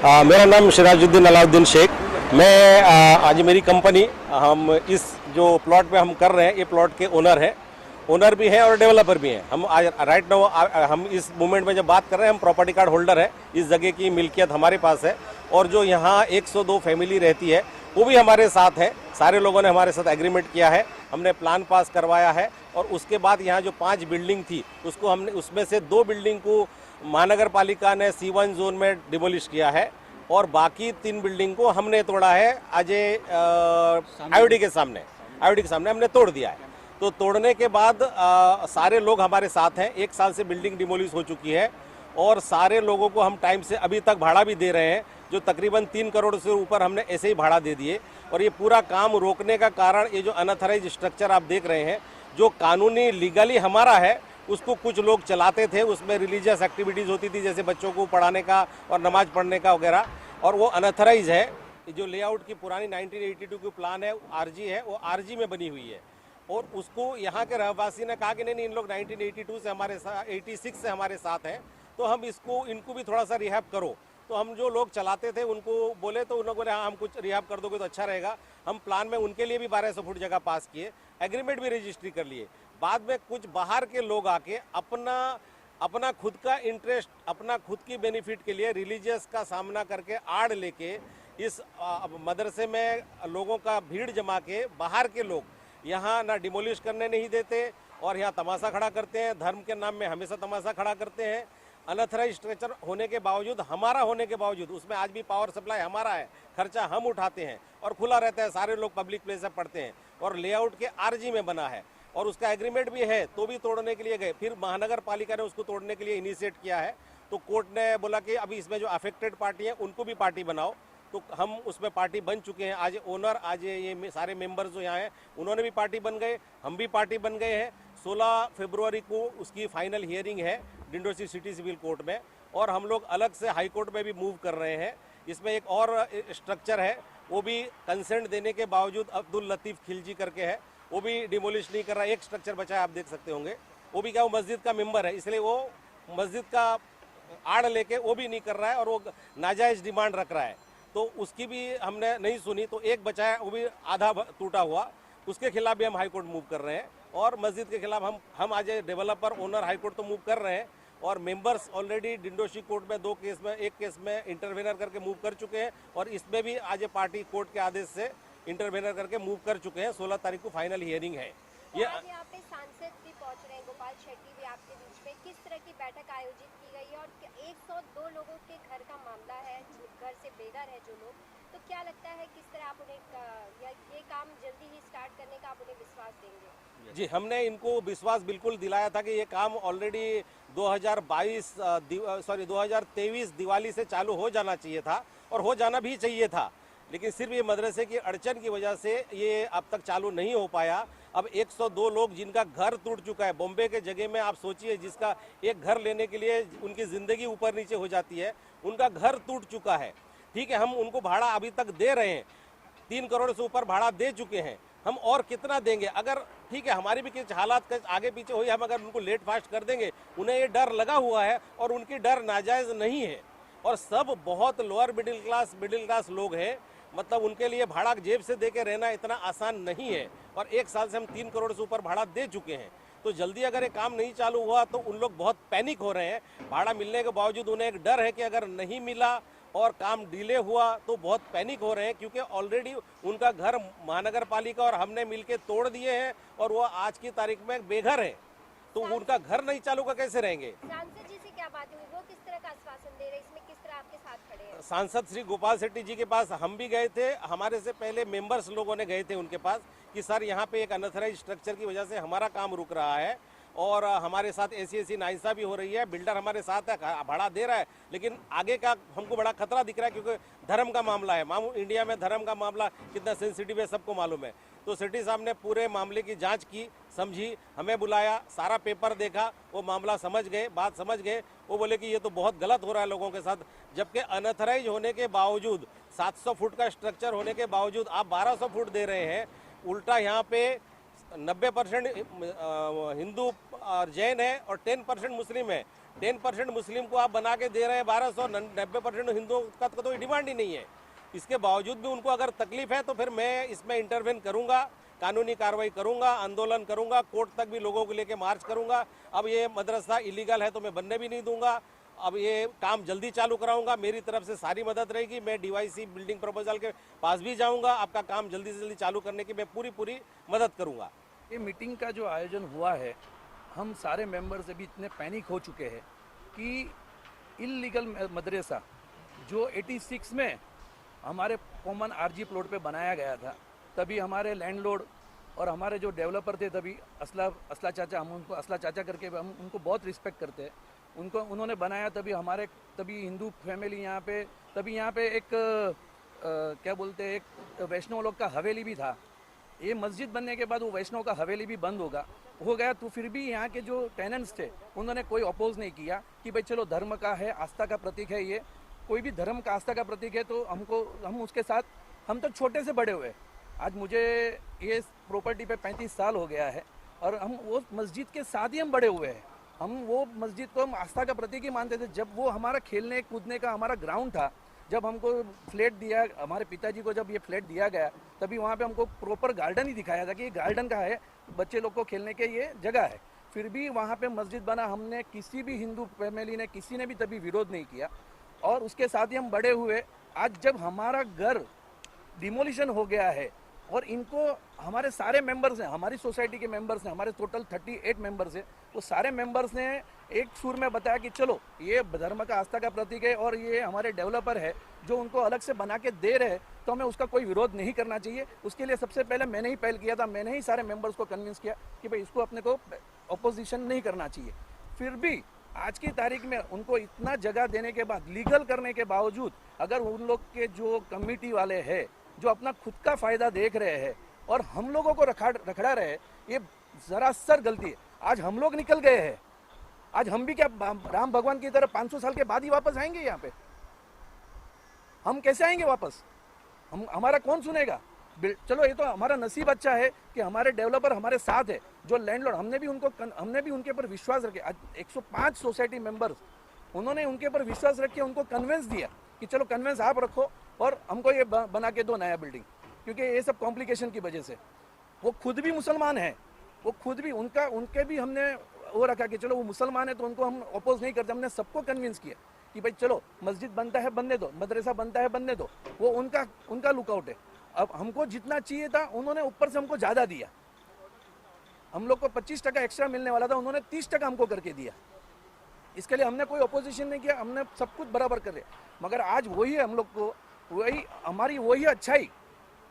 मेरा नाम सिराजुद्दीन अलाउद्दीन शेख। मैं आज मेरी कंपनी हम इस जो प्लॉट पे हम कर रहे हैं ये प्लॉट के ओनर भी हैं और डेवलपर भी हैं। हम आज राइट नाउ हम इस मूवमेंट में जब बात कर रहे हैं हम प्रॉपर्टी कार्ड होल्डर है। इस जगह की मिल्कियत हमारे पास है और जो यहाँ 102 फैमिली रहती है वो भी हमारे साथ है। सारे लोगों ने हमारे साथ एग्रीमेंट किया है, हमने प्लान पास करवाया है और उसके बाद यहाँ जो 5 बिल्डिंग थी उसको हमने उसमें से 2 बिल्डिंग को महानगर पालिका ने C1 जोन में डिमोलिश किया है और बाकी 3 बिल्डिंग को हमने तोड़ा है। अजय आईओडी के सामने हमने तोड़ दिया है। तो तोड़ने के बाद सारे लोग हमारे साथ हैं। 1 साल से बिल्डिंग डिमोलिश हो चुकी है और सारे लोगों को हम टाइम से अभी तक भाड़ा भी दे रहे हैं, जो तकरीबन 3 करोड़ से ऊपर हमने ऐसे ही भाड़ा दे दिए। और ये पूरा काम रोकने का कारण ये जो अनऑथराइज्ड स्ट्रक्चर आप देख रहे हैं, जो कानूनी लीगली हमारा है उसको कुछ लोग चलाते थे। उसमें रिलीजियस एक्टिविटीज़ होती थी जैसे बच्चों को पढ़ाने का और नमाज पढ़ने का वगैरह, और वो अनऑथराइज है। जो लेआउट की पुरानी 1982 की प्लान है आरजी है, वो आरजी में बनी हुई है और उसको यहाँ के रहवासी ने कहा कि नहीं इन लोग 1982 से हमारे साथ 86 से हमारे साथ हैं, तो हम इनको भी थोड़ा सा रिहैब करो। तो हम जो लोग चलाते थे उनको बोले तो उन लोगों ने हाँ हम कुछ रिहैब कर दोगे तो अच्छा रहेगा। हम प्लान में उनके लिए भी 1200 फुट जगह पास किए, एग्रीमेंट भी रजिस्ट्री कर लिए। बाद में कुछ बाहर के लोग आके अपना खुद का इंटरेस्ट, अपना खुद की बेनिफिट के लिए रिलीजियस का सामना करके आड़ लेके इस मदरसे में लोगों का भीड़ जमा के बाहर के लोग यहाँ ना डिमोलिश करने नहीं देते और यहाँ तमाशा खड़ा करते हैं। धर्म के नाम में हमेशा तमाशा खड़ा करते हैं। अनऑथराइज्ड स्ट्रक्चर होने के बावजूद, हमारा होने के बावजूद, उसमें आज भी पावर सप्लाई हमारा है, खर्चा हम उठाते हैं और खुला रहता है, सारे लोग पब्लिक प्लेस से पढ़ते हैं और लेआउट के आरजी में बना है और उसका एग्रीमेंट भी है, तो भी तोड़ने के लिए गए। फिर महानगर पालिका ने उसको तोड़ने के लिए इनिशिएट किया है, तो कोर्ट ने बोला कि अभी इसमें जो अफेक्टेड पार्टी है उनको भी पार्टी बनाओ। तो हम उसमें पार्टी बन चुके हैं। आज ओनर, आज ये सारे मेंबर्स जो यहाँ हैं उन्होंने भी पार्टी बन गए, हम भी पार्टी बन गए हैं। 16 फरवरी को उसकी फाइनल हियरिंग है डिंडोरी सिटी सिविल कोर्ट में और हम लोग अलग से हाई कोर्ट में भी मूव कर रहे हैं। इसमें एक और स्ट्रक्चर है, वो भी कंसेंट देने के बावजूद अब्दुल लतीफ़ खिलजी करके है, वो भी डिमोलिश नहीं कर रहा है। एक स्ट्रक्चर बचा है, आप देख सकते होंगे, वो भी क्या वो मस्जिद का मेंबर है, इसलिए वो मस्जिद का आड़ लेके वो भी नहीं कर रहा है और वो नाजायज़ डिमांड रख रहा है, तो उसकी भी हमने नहीं सुनी। तो एक बचा है, वो भी आधा टूटा हुआ, उसके खिलाफ भी हम हाई कोर्ट मूव कर रहे हैं और मस्जिद के खिलाफ हम आज डेवलपर ओनर हाई कोर्ट तो मूव कर रहे हैं और मेंबर्स ऑलरेडी डिंडोशी कोर्ट में 2 केस में, एक केस में इंटरवेनर करके मूव कर चुके हैं और इसमें भी आज पार्टी कोर्ट के आदेश से इंटरवेनर करके मूव कर चुके हैं। 16 तारीख को फाइनल हियरिंग है। ये यहाँ पे सांसद भी पहुँच रहे हैं, गोपाल शेट्टी भी आपके बीच में, किस तरह की बैठक आयोजित की गई है और 102 लोगों के घर का मामला है, घर से बेघर है जो लोग, तो क्या लगता है किस तरह आप उन्हें ये काम जल्दी ही स्टार्ट करने का आप उन्हें विश्वास देंगे? जी, हमने इनको विश्वास बिल्कुल दिलाया था कि ये काम ऑलरेडी 2023 दिवाली से चालू हो जाना चाहिए था और हो जाना भी चाहिए था, लेकिन सिर्फ ये मदरसे की अड़चन की वजह से ये अब तक चालू नहीं हो पाया। अब 102 लोग जिनका घर टूट चुका है, बॉम्बे के जगह में आप सोचिए जिसका एक घर लेने के लिए उनकी ज़िंदगी ऊपर नीचे हो जाती है, उनका घर टूट चुका है। ठीक है, हम उनको भाड़ा अभी तक दे रहे हैं, 3 करोड़ से ऊपर भाड़ा दे चुके हैं, हम और कितना देंगे? अगर ठीक है हमारी भी कुछ हालात आगे पीछे हुई, हम अगर उनको लेट फास्ट कर देंगे, उन्हें ये डर लगा हुआ है और उनकी डर नाजायज़ नहीं है और सब बहुत लोअर मिडिल क्लास लोग हैं, मतलब उनके लिए भाड़ा जेब से दे के रहना इतना आसान नहीं है और 1 साल से हम 3 करोड़ से ऊपर भाड़ा दे चुके हैं। तो जल्दी अगर ये काम नहीं चालू हुआ तो उन लोग बहुत पैनिक हो रहे हैं। भाड़ा मिलने के बावजूद उन्हें एक डर है कि अगर नहीं मिला और काम डिले हुआ तो बहुत पैनिक हो रहे हैं, क्योंकि ऑलरेडी उनका घर महानगर पालिका और हमने मिलके तोड़ दिए हैं और वो आज की तारीख में बेघर है, तो उनका घर नहीं चालू का कैसे रहेंगे? सांसद जी से क्या बात हुई, वो किस तरह का आश्वासन दे रहे हैं, इसमें किस तरह आपके साथ खड़े हैं? सांसद श्री गोपाल शेट्टी जी के पास हम भी गए थे, हमारे से पहले मेंबर्स लोगों ने गए थे उनके पास कि सर यहाँ पे एक अनऑथराइज्ड स्ट्रक्चर की वजह से हमारा काम रुक रहा है और हमारे साथ ऐसी नाइंसाफी भी हो रही है। बिल्डर हमारे साथ है, भाड़ा दे रहा है, लेकिन आगे का हमको बड़ा खतरा दिख रहा है क्योंकि धर्म का मामला है। इंडिया में धर्म का मामला कितना सेंसिटिव है सबको मालूम है। तो सेठी साहब ने पूरे मामले की जांच की, समझी, हमें बुलाया, सारा पेपर देखा, वो मामला समझ गए, बात समझ गए। वो बोले कि ये तो बहुत गलत हो रहा है लोगों के साथ, जबकि अनऑथराइज होने के बावजूद 700 फुट का स्ट्रक्चर होने के बावजूद आप 1200 फुट दे रहे हैं। उल्टा यहाँ पे 90% हिंदू और जैन है और 10% मुस्लिम है। 10% मुस्लिम को आप बना के दे रहे हैं 1200, 90% हिंदुओं का तो कोई डिमांड ही नहीं है। इसके बावजूद भी उनको अगर तकलीफ है तो फिर मैं इसमें इंटरवेन करूंगा, कानूनी कार्रवाई करूंगा, आंदोलन करूंगा, कोर्ट तक भी लोगों को लेके मार्च करूंगा। अब ये मदरसा इलीगल है तो मैं बनने भी नहीं दूंगा। अब ये काम जल्दी चालू कराऊंगा, मेरी तरफ से सारी मदद रहेगी। मैं डीवाईसी बिल्डिंग प्रपोजल के पास भी जाऊंगा, आपका काम जल्दी से जल्दी चालू करने की मैं पूरी मदद करूंगा। ये मीटिंग का जो आयोजन हुआ है, हम सारे मेंबर्स अभी इतने पैनिक हो चुके हैं कि इलीगल मदरसा जो 86 में हमारे कॉमन आरजी प्लॉट पे बनाया गया था, तभी हमारे लैंडलॉर्ड और हमारे जो डेवलपर थे, तभी असला चाचा, हम उनको असला चाचा करके हम उनको बहुत रिस्पेक्ट करते हैं, उन्होंने बनाया। तभी हिंदू फैमिली यहाँ पे, तभी यहाँ पे एक क्या बोलते हैं, एक वैष्णव लोग का हवेली भी था। ये मस्जिद बनने के बाद वो वैष्णव का हवेली भी बंद हो गया, तो फिर भी यहाँ के जो टेनेंट्स थे उन्होंने कोई अपोज नहीं किया कि भाई चलो धर्म का है, आस्था का प्रतीक है, ये कोई भी धर्म का आस्था का प्रतीक है तो हम उसके साथ, हम तो छोटे से बड़े हुए। आज मुझे ये प्रॉपर्टी पे 35 साल हो गया है और हम वो मस्जिद के साथ ही हम बड़े हुए हैं। हम वो मस्जिद को हम आस्था का प्रतीक ही मानते थे। जब वो हमारा खेलने कूदने का हमारा ग्राउंड था, जब हमको फ्लैट दिया, हमारे पिताजी को जब ये फ्लैट दिया गया, तभी वहाँ पे हमको प्रॉपर गार्डन ही दिखाया था कि ये गार्डन का है, बच्चे लोग को खेलने के ये जगह है। फिर भी वहाँ पे मस्जिद बना, हमने किसी भी हिंदू फैमिली ने, किसी ने भी तभी विरोध नहीं किया और उसके साथ ही हम बड़े हुए। आज जब हमारा घर डिमोलिशन हो गया है और इनको, हमारे सारे मेंबर्स हैं, हमारी सोसाइटी के मेंबर्स हैं, हमारे टोटल 38 मेंबर्स हैं, वो सारे मेंबर्स ने एक सुर में बताया कि चलो ये धर्म का आस्था का प्रतीक है और ये हमारे डेवलपर है जो उनको अलग से बना के दे रहे हैं, तो हमें उसका कोई विरोध नहीं करना चाहिए। उसके लिए सबसे पहले मैंने ही पहल किया था, मैंने ही सारे मेंबर्स को कन्विंस किया कि भाई इसको अपने को अपोजिशन नहीं करना चाहिए। फिर भी आज की तारीख में उनको इतना जगह देने के बाद, लीगल करने के बावजूद, अगर उन लोग के जो कमिटी वाले हैं जो अपना खुद का फायदा देख रहे हैं और हम लोगों को रखड़ा रहे हैं, ये जरासर गलती है। आज हम लोग निकल गए हैं, आज हम भी क्या राम भगवान की तरह 500 साल के बाद ही वापस आएंगे यहाँ पे? हम कैसे आएंगे वापस? हमारा कौन सुनेगा? चलो ये तो हमारा नसीब अच्छा है कि हमारे डेवलपर हमारे साथ है, जो लैंडलॉर्ड, हमने भी उनके ऊपर विश्वास रखे। आज 105 सोसाइटी मेंबर्स, उन्होंने उनके ऊपर विश्वास रख के उनको कन्विंस दिया कि चलो कन्विंस आप रखो और हमको ये बना के दो नया बिल्डिंग, क्योंकि ये सब कॉम्प्लिकेशन की वजह से। वो खुद भी मुसलमान है, वो खुद भी उनके भी हमने वो रखा कि चलो वो मुसलमान है तो उनको हम अपोज नहीं करते। हमने सबको कन्विंस किया कि भाई चलो मस्जिद बनता है बनने दो, मदरसा बनता है बनने दो, वो उनका लुकआउट है। अब हमको जितना चाहिए था उन्होंने ऊपर से हमको ज़्यादा दिया। हम लोग को 25% एक्स्ट्रा मिलने वाला था, उन्होंने 30% हमको करके दिया। इसके लिए हमने कोई अपोजिशन नहीं किया, हमने सब कुछ बराबर कर लिया। मगर आज वही है, हम लोग को वही अच्छाई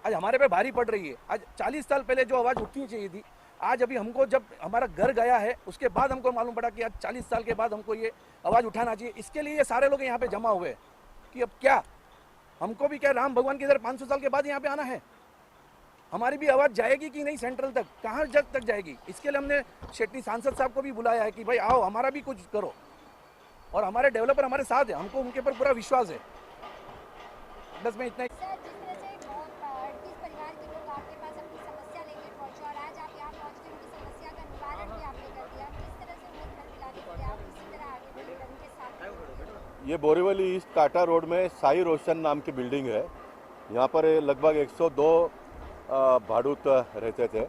आज हमारे पे भारी पड़ रही है। आज 40 साल पहले जो आवाज़ उठनी चाहिए थी, आज अभी हमको, जब हमारा घर गया है उसके बाद हमको मालूम पड़ा कि आज 40 साल के बाद हमको ये आवाज़ उठाना चाहिए। इसके लिए ये सारे लोग यहाँ पे जमा हुए हैं कि अब क्या, हमको भी क्या राम भगवान की तरह 500 साल के बाद यहाँ पे आना है? हमारी भी आवाज़ जाएगी कि नहीं सेंट्रल तक, कहाँ जग तक जाएगी? इसके लिए हमने शेट्टी सांसद साहब को भी बुलाया है कि भाई आओ हमारा भी कुछ करो, और हमारे डेवलपर हमारे साथ है, हमको उनके ऊपर पूरा विश्वास है। बस मैं इतना सर, जिस तरह से बहुत 38 परिवार के लोग आपके पास अपनी समस्या लेके पहुंचे और आज आप यहाँ पहुंच के उनकी समस्या का निवारण भी आपने कर दिया, किस तरह से उन्हें घर दिलाने के लिए आप इसी तरह आगे बढ़े, उनके साथ? ये बोरीवली ईस्ट टाटा रोड में साई रोशन नाम की बिल्डिंग है। यहाँ पर लगभग 102 भाड़ूत रहते थे।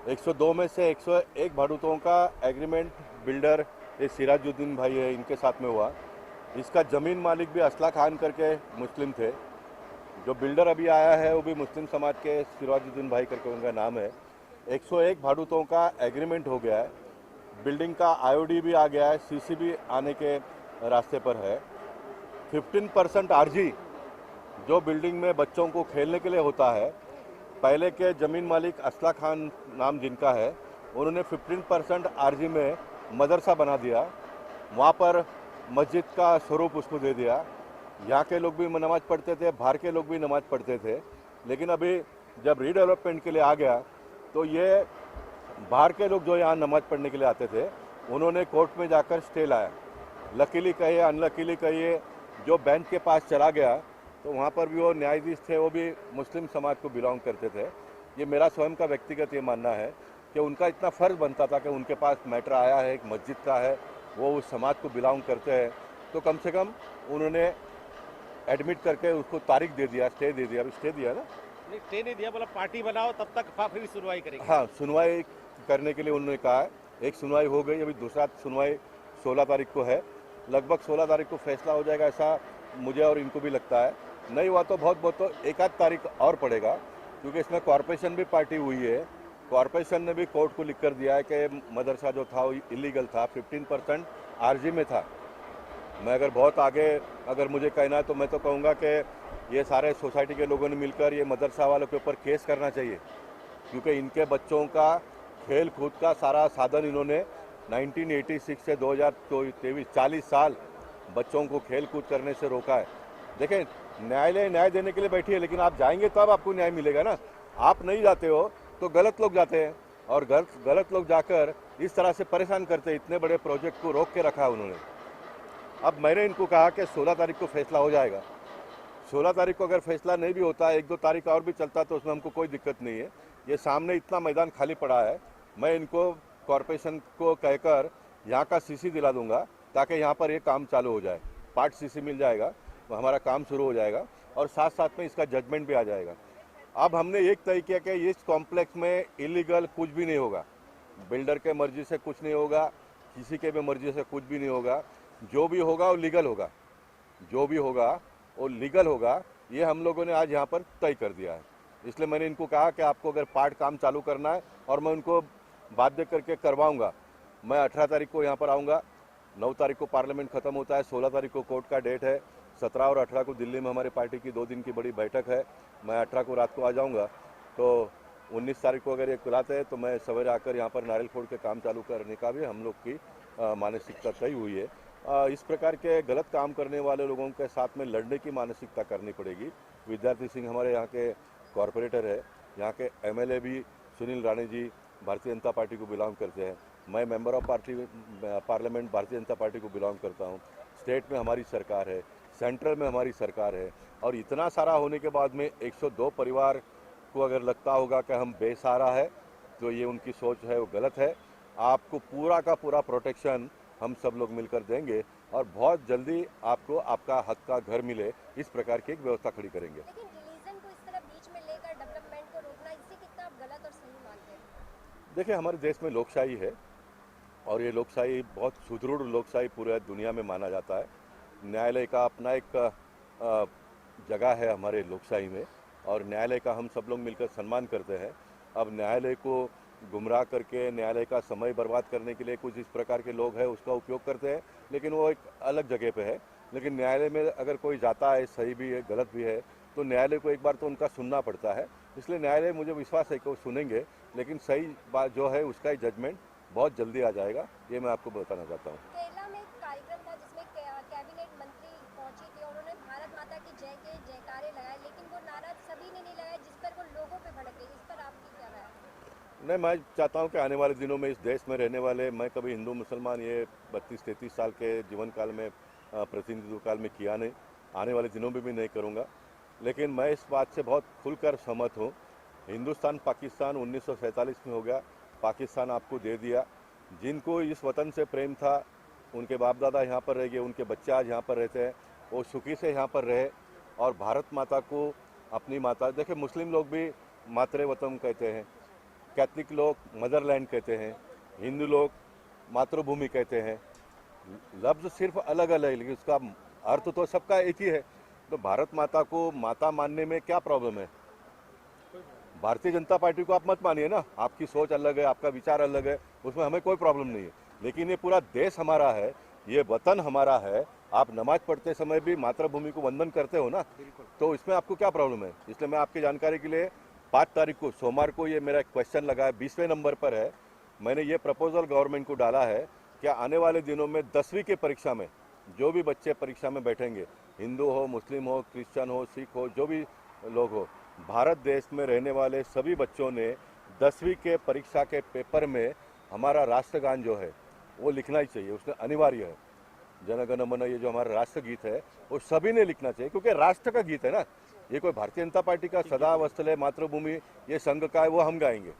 102 में से 101 भाड़ूतों का एग्रीमेंट बिल्डर ये सिराजुद्दीन भाई है, इनके साथ में हुआ। इसका ज़मीन मालिक भी असला खान करके मुस्लिम थे। जो बिल्डर अभी आया है वो भी मुस्लिम समाज के सिराजुद्दीन भाई करके उनका नाम है। 101 भाड़ूतों का एग्रीमेंट हो गया है, बिल्डिंग का आईओडी भी आ गया है, सीसी भी आने के रास्ते पर है। 15% आरजी जो बिल्डिंग में बच्चों को खेलने के लिए होता है, पहले के ज़मीन मालिक असला खान नाम जिनका है, उन्होंने 15% आरजी में मदरसा बना दिया। वहाँ पर मस्जिद का स्वरूप उसको दे दिया। यहाँ के लोग भी नमाज़ पढ़ते थे, बाहर के लोग भी नमाज़ पढ़ते थे। लेकिन अभी जब रीडेवलपमेंट के लिए आ गया तो ये बाहर के लोग जो यहाँ नमाज़ पढ़ने के लिए आते थे, उन्होंने कोर्ट में जाकर स्टे लाया। लकीली कहिए अनलकीली कहिए, जो बेंच के पास चला गया तो वहाँ पर भी वो न्यायाधीश थे, वो भी मुस्लिम समाज को बिलोंग करते थे। ये मेरा स्वयं का व्यक्तिगत ये मानना है कि उनका इतना फ़र्ज़ बनता था कि उनके पास मैटर आया है, एक मस्जिद का है, वो उस समाज को बिलोंग करते हैं, तो कम से कम उन्होंने एडमिट करके उसको तारीख दे दिया, स्टे दे दिया। अभी स्टे दिया ना? नहीं, स्टे नहीं दिया, बोला पार्टी बनाओ तब तक फिर सुनवाई करेंगे। हाँ, सुनवाई करने के लिए उन्होंने कहा है। एक सुनवाई हो गई, अभी दूसरा सुनवाई 16 तारीख को है। लगभग 16 तारीख को फैसला हो जाएगा, ऐसा मुझे और इनको भी लगता है। नहीं हुआ तो बहुत तो एक आध तारीख और पड़ेगा, क्योंकि इसमें कॉरपोरेशन भी पार्टी हुई है। कॉरपोरेशन ने भी कोर्ट को लिख कर दिया है कि मदरसा जो था वो इलीगल था, 15% आरजी में था। मैं अगर बहुत आगे अगर मुझे कहना है तो मैं तो कहूँगा कि ये सारे सोसाइटी के लोगों ने मिलकर ये मदरसा वालों के ऊपर केस करना चाहिए, क्योंकि इनके बच्चों का खेल कूद का सारा साधन इन्होंने 1986 से 2023 40 साल बच्चों को खेल कूद करने से रोका है। देखें, न्यायालय न्याय देने के लिए बैठी है, लेकिन आप जाएंगे तब आपको न्याय मिलेगा ना। आप नहीं जाते हो तो गलत लोग जाते हैं, और गलत लोग जाकर इस तरह से परेशान करते हैं। इतने बड़े प्रोजेक्ट को रोक के रखा है उन्होंने। अब मैंने इनको कहा कि 16 तारीख को फैसला हो जाएगा। 16 तारीख को अगर फैसला नहीं भी होता है, 1-2 तारीख और भी चलता तो उसमें हमको कोई दिक्कत नहीं है। ये सामने इतना मैदान खाली पड़ा है, मैं इनको कॉरपोरेशन को कहकर यहाँ का सीसी दिला दूंगा, ताकि यहाँ पर ये काम चालू हो जाए। पार्ट सीसी मिल जाएगा तो हमारा काम शुरू हो जाएगा, और साथ साथ में इसका जजमेंट भी आ जाएगा। अब हमने एक तय किया कि इस कॉम्प्लेक्स में इलीगल कुछ भी नहीं होगा, बिल्डर के मर्जी से कुछ नहीं होगा, किसी के भी मर्जी से कुछ भी नहीं होगा। जो भी होगा वो लीगल होगा, जो भी होगा वो लीगल होगा। ये हम लोगों ने आज यहाँ पर तय कर दिया है। इसलिए मैंने इनको कहा कि आपको अगर पार्ट काम चालू करना है, और मैं उनको बाध्य करके करवाऊंगा। मैं 18 तारीख को यहाँ पर आऊँगा, 9 तारीख को पार्लियामेंट ख़त्म होता है, 16 तारीख को कोर्ट का डेट है, 17 और 18 को दिल्ली में हमारे पार्टी की 2 दिन की बड़ी बैठक है। मैं 18 को रात को आ जाऊँगा, तो 19 तारीख को अगर ये बुलाते हैं तो मैं सवेरे आकर यहाँ पर नारियल फोड़ के काम चालू करने का भी हम लोग की मानसिकता तय हुई है। इस प्रकार के गलत काम करने वाले लोगों के साथ में लड़ने की मानसिकता करनी पड़ेगी। विद्यार्थी सिंह हमारे यहाँ के कॉरपोरेटर है, यहाँ के एमएलए भी सुनील राणे जी भारतीय जनता पार्टी को बिलोंग करते हैं। मैं member of parliament Bharatiya Janata party को बिलोंग करता हूँ। स्टेट में हमारी सरकार है, सेंट्रल में हमारी सरकार है, और इतना सारा होने के बाद में 102 परिवार को अगर लगता होगा कि हम बेसहारा है, तो ये उनकी सोच है, वो गलत है। आपको पूरा का पूरा प्रोटेक्शन हम सब लोग मिलकर देंगे, और बहुत जल्दी आपको आपका हक का घर मिले, इस प्रकार की एक व्यवस्था खड़ी करेंगे। लेकिन रिलीजन को इस तरह बीच में लेकर डेवलपमेंट को रोकना, इससे कितना आप गलत और सही मानते हैं? देखिए, हमारे देश में लोकशाही है, और ये लोकशाही बहुत सुदृढ़ लोकशाही पूरे दुनिया में माना जाता है। न्यायालय का अपना एक जगह है हमारे लोकशाही में, और न्यायालय का हम सब लोग मिलकर सम्मान करते हैं। अब न्यायालय को गुमराह करके न्यायालय का समय बर्बाद करने के लिए कुछ इस प्रकार के लोग हैं, उसका उपयोग करते हैं, लेकिन वो एक अलग जगह पे है। लेकिन न्यायालय में अगर कोई जाता है, सही भी है गलत भी है, तो न्यायालय को एक बार तो उनका सुनना पड़ता है। इसलिए न्यायालय, मुझे विश्वास है कि वो सुनेंगे, लेकिन सही बात जो है उसका जजमेंट बहुत जल्दी आ जाएगा, ये मैं आपको बताना चाहता हूँ। केरला में एक कार्यक्रम था जिसमें कैबिनेट मंत्री पहुंची थी और उन्होंने भारत माता की जय के जयकारे लगाए, लेकिन वो नारा सभी ने नहीं लगाया, जिस पर वो लोगों पे भड़क गई। इस पर आपकी क्या राय है? नहीं, मैं चाहता हूं कि आने वाले दिनों में इस देश में रहने वाले, मैं कभी हिंदू मुसलमान ये 32-33 साल के जीवन काल में प्रतिनिधित्व काल में किया नहीं, आने वाले दिनों में भी नहीं करूंगा, लेकिन मैं इस बात से बहुत खुलकर सहमत हूं। हिंदुस्तान पाकिस्तान 1947 में हो गया, पाकिस्तान आपको दे दिया। जिनको इस वतन से प्रेम था, उनके बाप दादा यहाँ पर रह गए, उनके बच्चे आज यहाँ पर रहते हैं, वो सुखी से यहाँ पर रहे, और भारत माता को अपनी माता, देखिए मुस्लिम लोग भी मातृ वतन कहते हैं, कैथलिक लोग मदरलैंड कहते हैं, हिंदू लोग मातृभूमि कहते हैं। लफ्ज़ सिर्फ अलग अलग है, लेकिन उसका अर्थ तो सबका एक ही है। तो भारत माता को माता मानने में क्या प्रॉब्लम है? भारतीय जनता पार्टी को आप मत मानिए ना, आपकी सोच अलग है, आपका विचार अलग है, उसमें हमें कोई प्रॉब्लम नहीं है। लेकिन ये पूरा देश हमारा है, ये वतन हमारा है। आप नमाज पढ़ते समय भी मातृभूमि को वंदन करते हो ना, तो इसमें आपको क्या प्रॉब्लम है? इसलिए मैं आपकी जानकारी के लिए 5 तारीख को सोमवार को ये मेरा क्वेश्चन लगा है, 20वें नंबर पर है। मैंने ये प्रपोजल गवर्नमेंट को डाला है कि आने वाले दिनों में 10वीं की परीक्षा में जो भी बच्चे परीक्षा में बैठेंगे, हिंदू हो, मुस्लिम हो, क्रिश्चियन हो, सिख हो, जो भी लोग हो, भारत देश में रहने वाले सभी बच्चों ने 10वीं के परीक्षा के पेपर में हमारा राष्ट्रगान जो है वो लिखना ही चाहिए, उसमें अनिवार्य है। जन गण मन, ये जो हमारा राष्ट्रगीत है वो सभी ने लिखना चाहिए, क्योंकि राष्ट्र का गीत है ना, ये कोई भारतीय जनता पार्टी का सदा वत्सले मातृभूमि ये संघ का है, वो हम गाएंगे,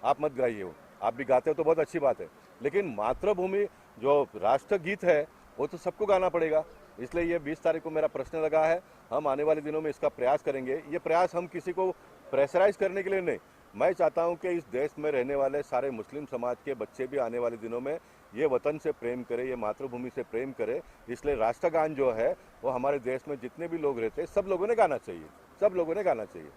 आप मत गाइए। वो आप भी गाते हो तो बहुत अच्छी बात है, लेकिन मातृभूमि जो राष्ट्रगीत है वो तो सबको गाना पड़ेगा। इसलिए ये 20 तारीख को मेरा प्रश्न लगा है, हम आने वाले दिनों में इसका प्रयास करेंगे। ये प्रयास हम किसी को प्रेशराइज करने के लिए नहीं, मैं चाहता हूं कि इस देश में रहने वाले सारे मुस्लिम समाज के बच्चे भी आने वाले दिनों में ये वतन से प्रेम करें, ये मातृभूमि से प्रेम करें। इसलिए राष्ट्रगान जो है वो हमारे देश में जितने भी लोग रहते हैं सब लोगों ने गाना चाहिए, सब लोगों ने गाना चाहिए।